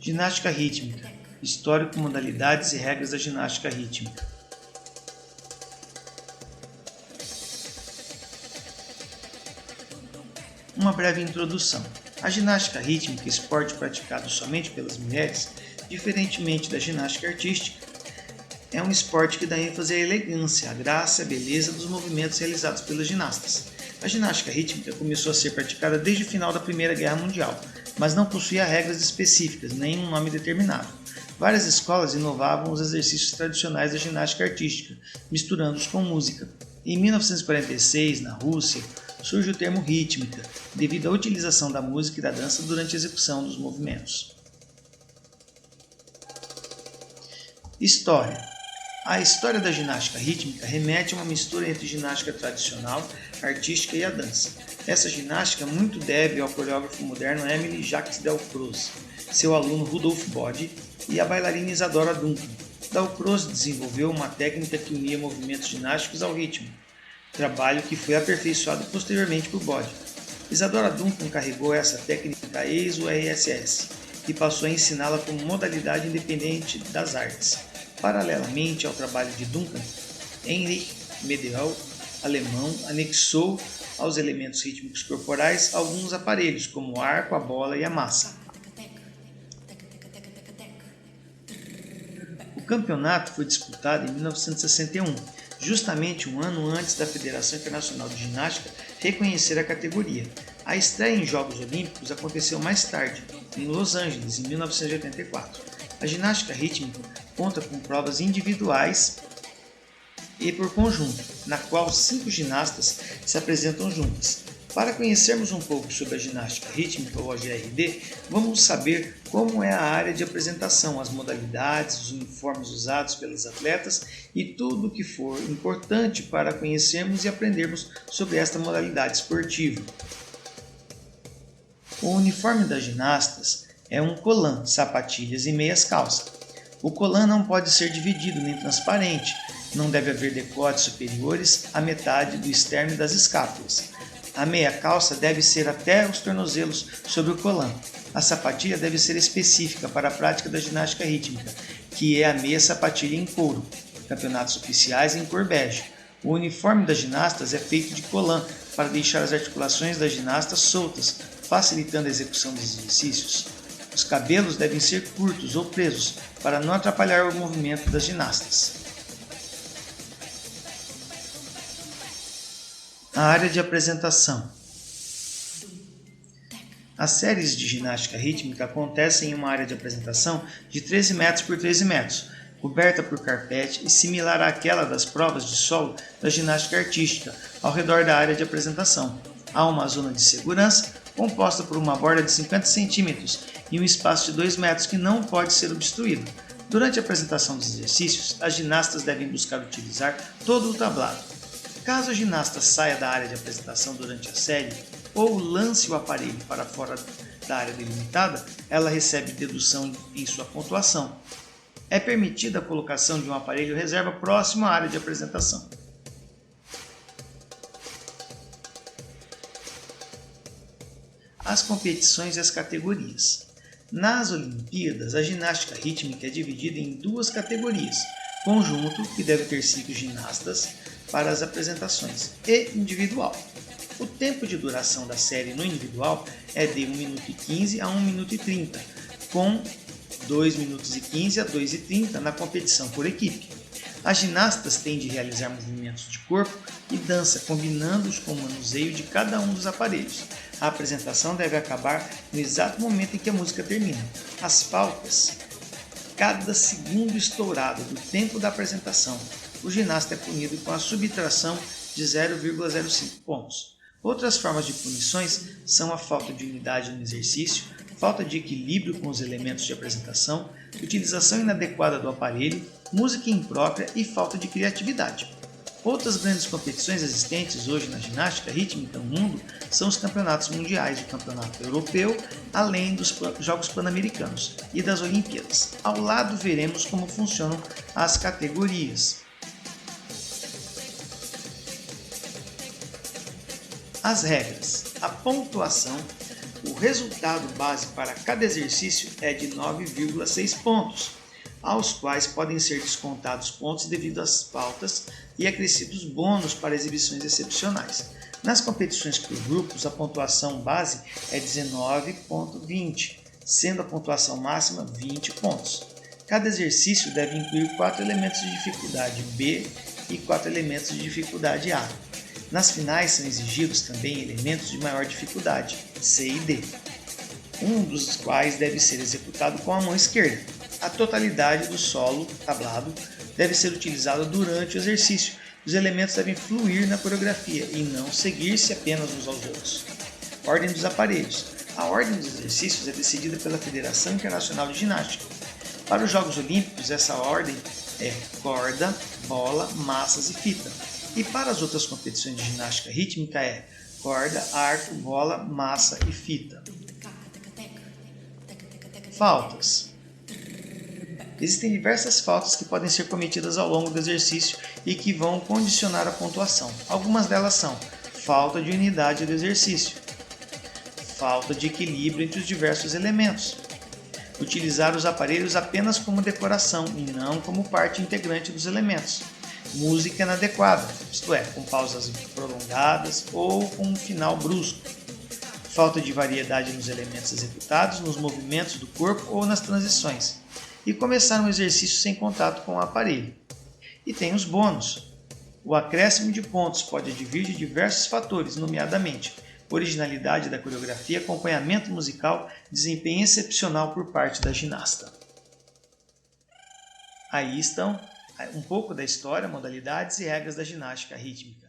Ginástica rítmica. Histórico, modalidades e regras da ginástica rítmica. Uma breve introdução. A ginástica rítmica, esporte praticado somente pelas mulheres, diferentemente da ginástica artística, é um esporte que dá ênfase à elegância, à graça e à beleza dos movimentos realizados pelas ginastas. A ginástica rítmica começou a ser praticada desde o final da Primeira Guerra Mundial, mas não possuía regras específicas, nem um nome determinado. Várias escolas inovavam os exercícios tradicionais da ginástica artística, misturando-os com música. Em 1946, na Rússia, surge o termo rítmica, devido à utilização da música e da dança durante a execução dos movimentos. História. A história da ginástica rítmica remete a uma mistura entre ginástica tradicional, artística e a dança. Essa ginástica muito deve ao coreógrafo moderno Émile Jacques Dalcroze, seu aluno Rudolf Bode e a bailarina Isadora Duncan. Dalcroze desenvolveu uma técnica que unia movimentos ginásticos ao ritmo, trabalho que foi aperfeiçoado posteriormente por Bode. Isadora Duncan carregou essa técnica à ex-URSS e passou a ensiná-la como modalidade independente das artes. Paralelamente ao trabalho de Duncan, Heinrich Medel, alemão, anexou aos elementos rítmicos corporais alguns aparelhos, como o arco, a bola e a massa. O campeonato foi disputado em 1961, justamente um ano antes da Federação Internacional de Ginástica reconhecer a categoria. A estreia em Jogos Olímpicos aconteceu mais tarde, em Los Angeles, em 1984. A ginástica rítmica conta com provas individuais e por conjunto, na qual 5 ginastas se apresentam juntas. Para conhecermos um pouco sobre a ginástica rítmica ou a GRD, vamos saber como é a área de apresentação, as modalidades, os uniformes usados pelos atletas e tudo o que for importante para conhecermos e aprendermos sobre esta modalidade esportiva. O uniforme das ginastas é um colã, sapatilhas e meias calça. O colã não pode ser dividido nem transparente, não deve haver decotes superiores à metade do externo das escápulas. A meia calça deve ser até os tornozelos sobre o colã. A sapatilha deve ser específica para a prática da ginástica rítmica, que é a meia sapatilha em couro, campeonatos oficiais em cor bege. O uniforme das ginastas é feito de colã para deixar as articulações das ginastas soltas, facilitando a execução dos exercícios. Os cabelos devem ser curtos ou presos para não atrapalhar o movimento das ginastas. A área de apresentação. As séries de ginástica rítmica acontecem em uma área de apresentação de 13 metros por 13 metros, coberta por carpete e similar àquela das provas de solo da ginástica artística, ao redor da área de apresentação. Há uma zona de segurança, composta por uma borda de 50 cm e um espaço de 2 metros que não pode ser obstruído. Durante a apresentação dos exercícios, as ginastas devem buscar utilizar todo o tablado. Caso a ginasta saia da área de apresentação durante a série ou lance o aparelho para fora da área delimitada, ela recebe dedução em sua pontuação. É permitida a colocação de um aparelho reserva próximo à área de apresentação. As competições e as categorias. Nas Olimpíadas, a ginástica rítmica é dividida em 2 categorias: conjunto, que deve ter 5 ginastas para as apresentações, e individual. O tempo de duração da série no individual é de 1 minuto e 15 a 1 minuto e 30, com 2 minutos e 15 a 2 e 30 na competição por equipe. As ginastas têm de realizar movimentos de corpo e dança, combinando-os com o manuseio de cada um dos aparelhos. A apresentação deve acabar no exato momento em que a música termina. As faltas. Cada segundo estourado do tempo da apresentação, o ginasta é punido com a subtração de 0,05 pontos. Outras formas de punições são a falta de unidade no exercício, falta de equilíbrio com os elementos de apresentação, utilização inadequada do aparelho, música imprópria e falta de criatividade. Outras grandes competições existentes hoje na ginástica rítmica no mundo são os campeonatos mundiais, o campeonato europeu, além dos Jogos Pan-Americanos e das Olimpíadas. Ao lado veremos como funcionam as categorias. As regras. A pontuação O resultado base para cada exercício é de 9,6 pontos, aos quais podem ser descontados pontos devido às faltas e acrescidos bônus para exibições excepcionais. Nas competições por grupos, a pontuação base é 19,20, sendo a pontuação máxima 20 pontos. Cada exercício deve incluir 4 elementos de dificuldade B e 4 elementos de dificuldade A. Nas finais são exigidos também elementos de maior dificuldade, C e D, um dos quais deve ser executado com a mão esquerda. A totalidade do solo tablado deve ser utilizada durante o exercício. Os elementos devem fluir na coreografia e não seguir-se apenas uns aos outros. Ordem dos aparelhos. A ordem dos exercícios é decidida pela Federação Internacional de Ginástica. Para os Jogos Olímpicos, essa ordem é corda, bola, massas e fita. E para as outras competições de ginástica rítmica é corda, arco, bola, massa e fita. Faltas. Existem diversas faltas que podem ser cometidas ao longo do exercício e que vão condicionar a pontuação. Algumas delas são falta de unidade do exercício, falta de equilíbrio entre os diversos elementos, utilizar os aparelhos apenas como decoração e não como parte integrante dos elementos, música inadequada, isto é, com pausas prolongadas ou com um final brusco, falta de variedade nos elementos executados, nos movimentos do corpo ou nas transições, e começar um exercício sem contato com o aparelho. E tem os bônus. O acréscimo de pontos pode advir de diversos fatores, nomeadamente originalidade da coreografia, acompanhamento musical, desempenho excepcional por parte da ginasta. Aí estão um pouco da história, modalidades e regras da ginástica rítmica.